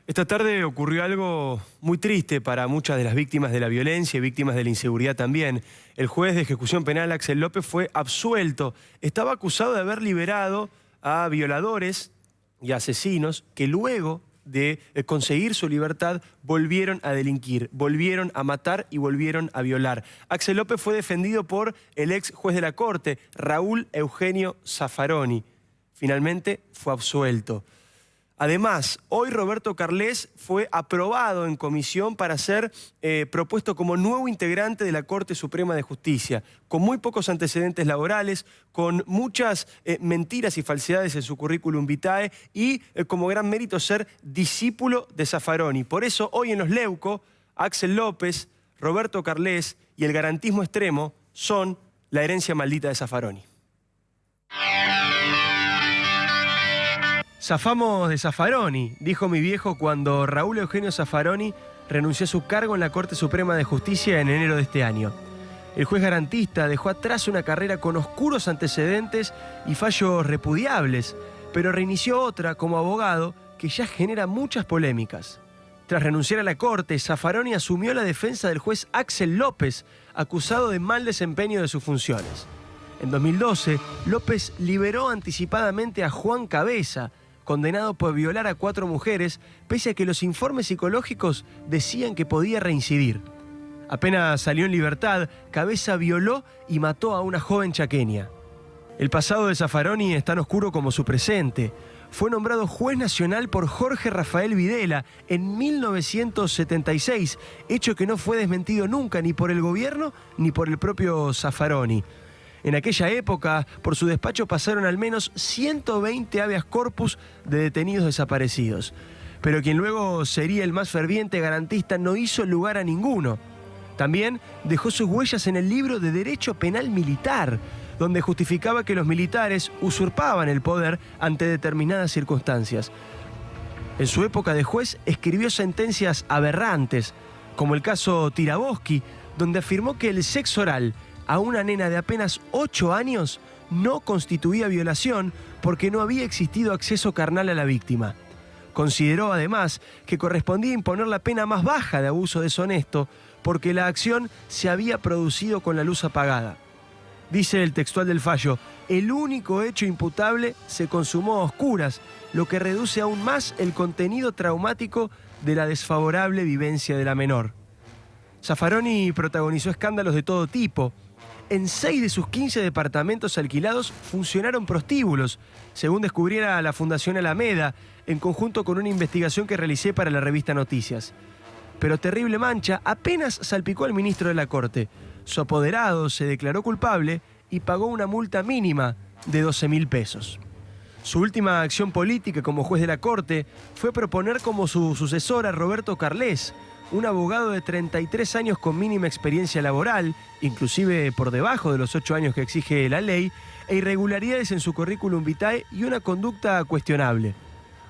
Esta tarde ocurrió algo muy triste para muchas de las víctimas de la violencia y víctimas de la inseguridad también. El juez de ejecución penal, Axel López, fue absuelto. Estaba acusado de haber liberado a violadores y asesinos que luego de conseguir su libertad volvieron a delinquir, volvieron a matar y volvieron a violar. Axel López fue defendido por el ex juez de la Corte, Raúl Eugenio Zaffaroni. Finalmente fue absuelto. Además, hoy Roberto Carles fue aprobado en comisión para ser propuesto como nuevo integrante de la Corte Suprema de Justicia, con muy pocos antecedentes laborales, con muchas mentiras y falsedades en su currículum vitae y como gran mérito ser discípulo de Zaffaroni. Por eso hoy en Los Leuco, Axel López, Roberto Carles y el garantismo extremo son la herencia maldita de Zaffaroni. Zafamos de Zaffaroni, dijo mi viejo cuando Raúl Eugenio Zaffaroni renunció a su cargo en la Corte Suprema de Justicia en enero de este año. El juez garantista dejó atrás una carrera con oscuros antecedentes y fallos repudiables, pero reinició otra como abogado que ya genera muchas polémicas. Tras renunciar a la Corte, Zaffaroni asumió la defensa del juez Axel López, acusado de mal desempeño de sus funciones. En 2012, López liberó anticipadamente a Juan Cabeza, condenado por violar a 4 mujeres, pese a que los informes psicológicos decían que podía reincidir. Apenas salió en libertad, Cabeza violó y mató a una joven chaqueña. El pasado de Zaffaroni es tan oscuro como su presente. Fue nombrado juez nacional por Jorge Rafael Videla en 1976, hecho que no fue desmentido nunca ni por el gobierno ni por el propio Zaffaroni. En aquella época, por su despacho pasaron al menos 120 habeas corpus de detenidos desaparecidos. Pero quien luego sería el más ferviente garantista no hizo lugar a ninguno. También dejó sus huellas en el libro de Derecho Penal Militar, donde justificaba que los militares usurpaban el poder ante determinadas circunstancias. En su época de juez escribió sentencias aberrantes, como el caso Tiraboschi, donde afirmó que el sexo oral a una nena de apenas 8 años no constituía violación porque no había existido acceso carnal a la víctima. Consideró además que correspondía imponer la pena más baja de abuso deshonesto porque la acción se había producido con la luz apagada. Dice el textual del fallo: el único hecho imputable se consumó a oscuras, lo que reduce aún más el contenido traumático de la desfavorable vivencia de la menor. Zaffaroni protagonizó escándalos de todo tipo. En 6 de sus 15 departamentos alquilados funcionaron prostíbulos, según descubriera la Fundación Alameda, en conjunto con una investigación que realicé para la revista Noticias. Pero terrible mancha apenas salpicó al ministro de la Corte. Su apoderado se declaró culpable y pagó una multa mínima de 12.000 pesos. Su última acción política como juez de la Corte fue proponer como su sucesor a Roberto Carles, un abogado de 33 años con mínima experiencia laboral, inclusive por debajo de los 8 años que exige la ley, e irregularidades en su currículum vitae y una conducta cuestionable.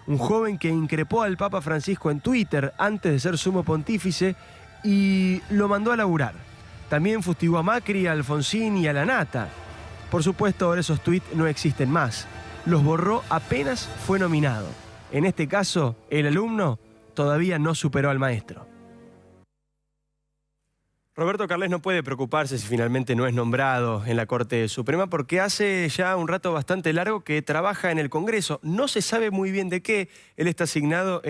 Un joven que increpó al Papa Francisco en Twitter antes de ser sumo pontífice y lo mandó a laburar. También fustigó a Macri, a Alfonsín y a la Nata. Por supuesto, ahora esos tweets no existen más. Los borró apenas fue nominado. En este caso, el alumno todavía no superó al maestro. Roberto Carles no puede preocuparse si finalmente no es nombrado en la Corte Suprema porque hace ya un rato bastante largo que trabaja en el Congreso. No se sabe muy bien de qué. Él está asignado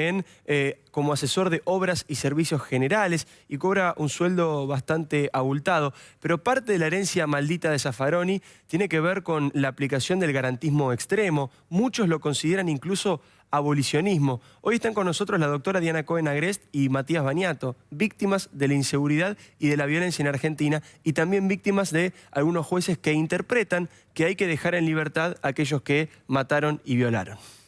como asesor de obras y servicios generales y cobra un sueldo bastante abultado. Pero parte de la herencia maldita de Zaffaroni tiene que ver con la aplicación del garantismo extremo. Muchos lo consideran incluso abolicionismo. Hoy están con nosotros la doctora Diana Cohen Agrest y Matías Baniato, víctimas de la inseguridad y de la violencia en Argentina y también víctimas de algunos jueces que interpretan que hay que dejar en libertad a aquellos que mataron y violaron.